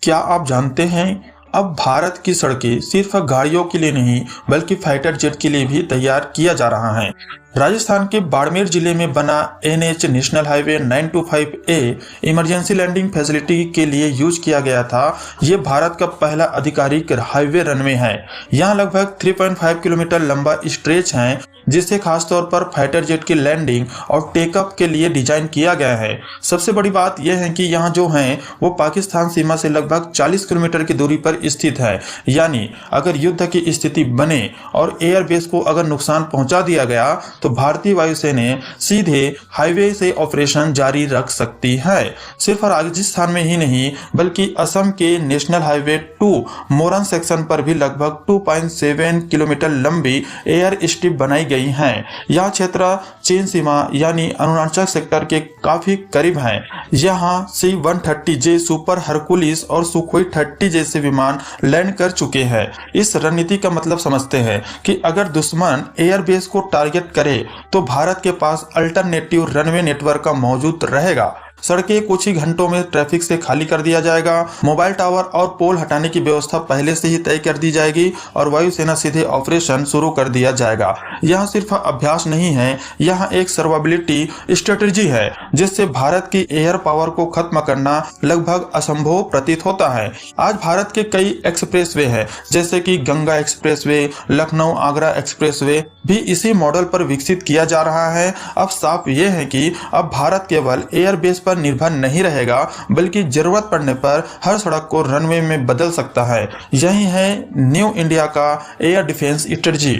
क्या आप जानते हैं, अब भारत की सड़कें सिर्फ गाड़ियों के लिए नहीं बल्कि फाइटर जेट के लिए भी तैयार किया जा रहा है। राजस्थान के बाड़मेर जिले में बना NH national highway 925A emergency landing facility के लिए यूज किया गया था। ये भारत का पहला आधिकारिक हाईवे रनवे है। यहाँ लगभग 3.5 किलोमीटर लंबा स्ट्रेच है, जिसे खासतौर पर फाइटर जेट की लैंडिंग और टेकअप के लिए डिजाइन किया गया है। सबसे बड़ी बात यह है कि यहाँ जो है वो पाकिस्तान सीमा से लगभग 40 किलोमीटर की दूरी पर स्थित है। यानी अगर युद्ध की स्थिति बने और एयरबेस को अगर नुकसान पहुंचा दिया गया तो भारतीय वायुसेना सीधे हाईवे से ऑपरेशन जारी रख सकती है। सिर्फ राजस्थान में ही नहीं बल्कि असम के नेशनल हाईवे 2 मोरन सेक्शन पर भी लगभग 2.7 किलोमीटर लंबी एयर स्ट्रिप बनाई गई है। यह क्षेत्र चीन सीमा यानी अरुणाचल सेक्टर के काफी करीब है। यहाँ C-130J सुपर हरकुलिस और सुखोई 30 जैसे विमान लैंड कर चुके हैं। इस रणनीति का मतलब समझते हैं कि अगर दुश्मन एयरबेस को टारगेट करे तो भारत के पास अल्टरनेटिव रनवे नेटवर्क का मौजूद रहेगा। सड़कें कुछ ही घंटों में ट्रैफिक से खाली कर दिया जाएगा। मोबाइल टावर और पोल हटाने की व्यवस्था पहले से ही तय कर दी जाएगी और वायुसेना सीधे ऑपरेशन शुरू कर दिया जाएगा। यह सिर्फ अभ्यास नहीं है, यह एक सर्वाइवबिलिटी स्ट्रेटेजी है जिससे भारत की एयर पावर को खत्म करना लगभग असंभव प्रतीत होता है। आज भारत के कई एक्सप्रेसवे हैं, जैसे कि गंगा एक्सप्रेसवे, लखनऊ आगरा एक्सप्रेसवे भी इसी मॉडल पर विकसित किया जा रहा है। अब साफ ये है कि अब भारत केवल एयरबेस पर निर्भर नहीं रहेगा बल्कि जरूरत पड़ने पर हर सड़क को रनवे में बदल सकता है। यही है न्यू इंडिया का एयर डिफेंस स्ट्रेटजी।